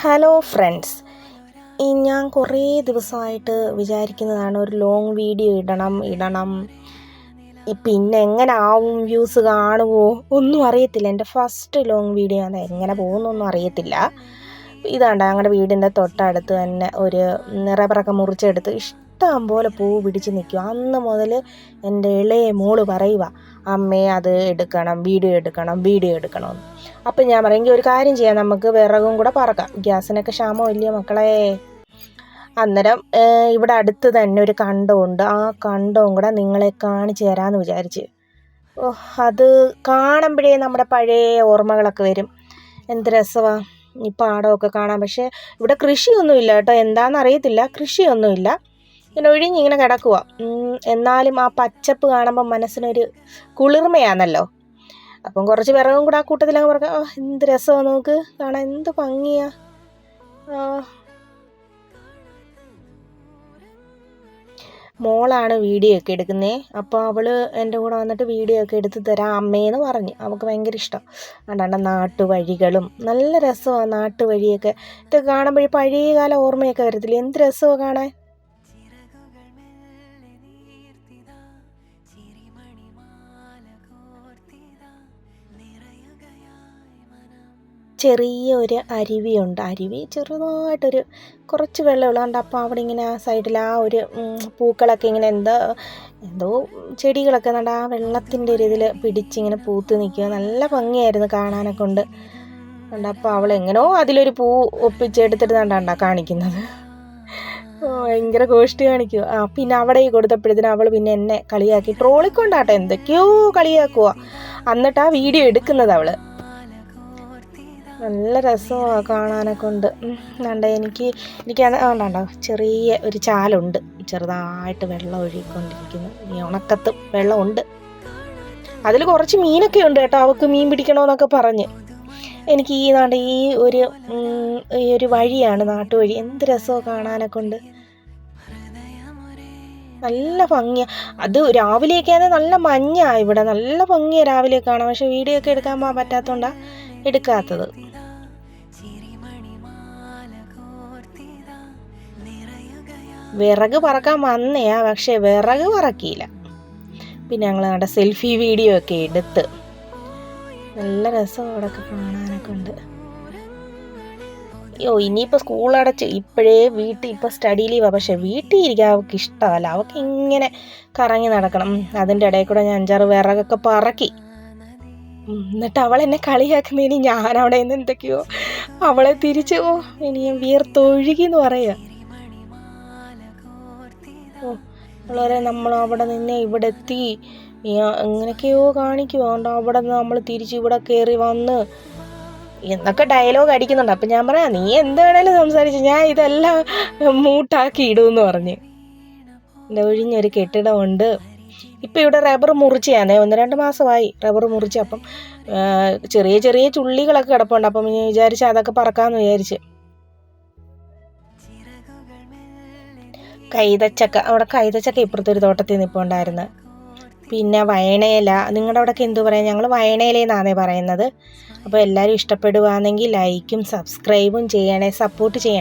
Hello friends, ഞാൻ കുറേ ദിവസമായിട്ട് വിചാരിക്കുന്നതാണ് ഒരു ലോങ് വീഡിയോ ഇടണം. പിന്നെ എങ്ങനെ ആവും, വ്യൂസ് കാണുമോ ഒന്നും അറിയത്തില്ല. എൻ്റെ ഫസ്റ്റ് ലോങ് വീഡിയോ ആണ്, എങ്ങനെ പോകുന്നൊന്നും അറിയത്തില്ല. ഇതാണ്ട് ഞങ്ങളുടെ വീടിൻ്റെ തൊട്ടടുത്ത് തന്നെ ഒരു റബ്ബറൊക്കെ മുറിച്ചെടുത്ത് ഇഷ്ടം പോലെ പൂ പിടിച്ച് നിൽക്കും. അന്ന് മുതൽ എൻ്റെ ഇളയ മോള് പറയുക, അമ്മേ അത് എടുക്കണം, വീഡിയോ എടുക്കണമെന്ന്. അപ്പം ഞാൻ പറയുമെങ്കിൽ ഒരു കാര്യം ചെയ്യാം, നമുക്ക് വിറകും കൂടെ പറക്കാം, ഗ്യാസിനൊക്കെ ക്ഷാമം ഇല്ലയോ മക്കളെ. അന്നേരം ഇവിടെ അടുത്ത് തന്നെ ഒരു കണ്ടമുണ്ട്, ആ കണ്ടവും കൂടെ നിങ്ങളെ കാണിച്ചു തരാമെന്ന് വിചാരിച്ച്. അത് കാണുമ്പോഴേ നമ്മുടെ പഴയ ഓർമ്മകളൊക്കെ വരും. എന്ത് രസമാണ് ഈ പാടമൊക്കെ കാണാൻ. പക്ഷേ ഇവിടെ കൃഷിയൊന്നുമില്ല കേട്ടോ, എന്താണെന്ന് അറിയത്തില്ല, കൃഷിയൊന്നുമില്ല. ഇങ്ങനെ ഒഴിഞ്ഞിങ്ങനെ കിടക്കുക. എന്നാലും ആ പച്ചപ്പ് കാണുമ്പോൾ മനസ്സിനൊരു കുളിർമയാണല്ലോ. അപ്പം കുറച്ച് വിറകും കൂടെ ആ കൂട്ടത്തിലങ്ങ് പറയാം. എന്ത് രസമാണ് നമുക്ക് കാണാൻ, എന്ത് ഭംഗിയാ. മോളാണ് വീഡിയോ ഒക്കെ എടുക്കുന്നത്. അപ്പോൾ അവൾ എൻ്റെ കൂടെ വന്നിട്ട് വീഡിയോ ഒക്കെ എടുത്ത് തരാം അമ്മേന്ന് പറഞ്ഞ്. അവൾക്ക് ഭയങ്കര ഇഷ്ടം. അതുകൊണ്ട് നാട്ടുവഴികളും നല്ല രസമാണ്. നാട്ടുവഴിയൊക്കെ ഇതൊക്കെ കാണുമ്പോഴേ പഴയകാല ഓർമ്മയൊക്കെ വരത്തില്ല. എന്ത് രസമാണ് കാണാൻ. ചെറിയ ഒരു അരുവിയുണ്ട്. അരുവി ചെറുതായിട്ടൊരു കുറച്ച് വെള്ളമുള്ളതുകൊണ്ട് അപ്പോൾ അവിടെ ഇങ്ങനെ ആ സൈഡിൽ ആ ഒരു പൂക്കളൊക്കെ ഇങ്ങനെ എന്തോ ചെടികളൊക്കെ ആ വെള്ളത്തിൻ്റെ ഒരു ഇതിൽ പിടിച്ചിങ്ങനെ പൂത്ത് നിൽക്കുക. നല്ല ഭംഗിയായിരുന്നു കാണാനൊക്കെ ഉണ്ട്. അപ്പോൾ അവൾ എങ്ങനെയോ അതിലൊരു പൂ ഒപ്പിച്ചെടുത്തിട്ട് കണ്ടാ കാണിക്കുന്നത്. ഭയങ്കര കോഷ്ടി കാണിക്കുക. പിന്നെ അവിടെ കൊടുത്തപ്പോഴത്തേനും അവൾ പിന്നെ എന്നെ കളിയാക്കി, ട്രോളിക്കൊണ്ടാട്ടെ എന്തൊക്കെയോ കളിയാക്കുക. എന്നിട്ട് ആ വീഡിയോ എടുക്കുന്നത് അവൾ. നല്ല രസമാണ് കാണാനൊക്കെ ഉണ്ട്. എനിക്ക് അതുകൊണ്ടാണ്ടോ ചെറിയ ഒരു ചാലുണ്ട്, ചെറുതായിട്ട് വെള്ളം ഒഴുകിക്കൊണ്ടിരിക്കുന്നു. ഈ ഉണക്കത്ത് വെള്ളമുണ്ട്, അതിൽ കുറച്ച് മീനൊക്കെ ഉണ്ട് കേട്ടോ. അവൾക്ക് മീൻ പിടിക്കണമെന്നൊക്കെ പറഞ്ഞ്. എനിക്ക് ഈ ഒരു വഴിയാണ്, നാട്ടുവഴി. എന്ത് രസമാണ് കാണാനൊക്കെ ഉണ്ട്, നല്ല ഭംഗിയാണ്. അത് രാവിലെയൊക്കെ ആണെങ്കിൽ നല്ല മഞ്ഞാണ് ഇവിടെ, നല്ല ഭംഗിയാണ് രാവിലെ കാണാം. പക്ഷെ വീഡിയോ ഒക്കെ എടുക്കാൻ പോകാൻ പറ്റാത്തതുകൊണ്ടാണ് എടുക്കാത്തത്. വിറക് പറക്കാൻ വന്നയാ, പക്ഷെ വിറക് പറക്കിയില്ല. പിന്നെ ഞങ്ങൾ അവിടെ സെൽഫി വീഡിയോ ഒക്കെ എടുത്ത്. നല്ല രസം അവിടെയൊക്കെ കാണാനൊക്കെ ഉണ്ട്. ഇനിയിപ്പോൾ സ്കൂൾ അടച്ച് ഇപ്പോഴേ വീട്ടിൽ ഇപ്പോൾ സ്റ്റഡി ലീവാണ്. പക്ഷെ വീട്ടിൽ ഇരിക്കാൻ അവൾക്ക് ഇഷ്ടമല്ല, അവൾക്ക് ഇങ്ങനെ കറങ്ങി നടക്കണം. അതിൻ്റെ ഇടയിൽ കൂടെ ഞാൻ 5-6 വിറകൊക്കെ പറക്കി. എന്നിട്ട് അവൾ എന്നെ കളിയാക്കുന്നതിന് ഞാനവിടെ നിന്ന് എന്തൊക്കെയോ അവളെ തിരിച്ച് ഇനി ഞാൻ വിയർത്തൊഴുകിന്ന് പറയുക. വളരെ നമ്മൾ അവിടെ നിന്ന് ഇവിടെ എത്തി എങ്ങനെയൊക്കെയോ കാണിക്കുമോ. അതുകൊണ്ട് അവിടെ നിന്ന് നമ്മൾ തിരിച്ച് ഇവിടെ കയറി വന്ന് എന്നൊക്കെ ഡയലോഗ് അടിക്കുന്നുണ്ട്. അപ്പം ഞാൻ പറയാം, നീ എന്ത് വേണേലും സംസാരിച്ചു, ഞാൻ ഇതെല്ലാം മൂട്ടാക്കി ഇടുമെന്ന് പറഞ്ഞ്. എൻ്റെ ഒഴിഞ്ഞൊരു കെട്ടിടമുണ്ട്. ഇപ്പം ഇവിടെ റബ്ബർ മുറിച്ചാന്നേ, 1-2 മാസമായി റബ്ബർ മുറിച്ച്. അപ്പം ചെറിയ ചെറിയ ചുള്ളികളൊക്കെ കിടപ്പുണ്ട്. അപ്പം ഞാൻ വിചാരിച്ച് അതൊക്കെ പറക്കാമെന്ന് വിചാരിച്ച്. കൈതച്ചക്ക ഇപ്പുറത്തൊരു തോട്ടത്തിൽ നിൽപ്പുണ്ടായിരുന്നു. പിന്നെ വയണയില, നിങ്ങളുടെ അവിടെയൊക്കെ എന്തു പറയാം, ഞങ്ങൾ വയണയിലെന്നാണേ പറയുന്നത്. അപ്പോൾ എല്ലാവരും ഇഷ്ടപ്പെടുകയാണെങ്കിൽ ലൈക്കും സബ്സ്ക്രൈബും ചെയ്യണേ, സപ്പോർട്ട് ചെയ്യണേ.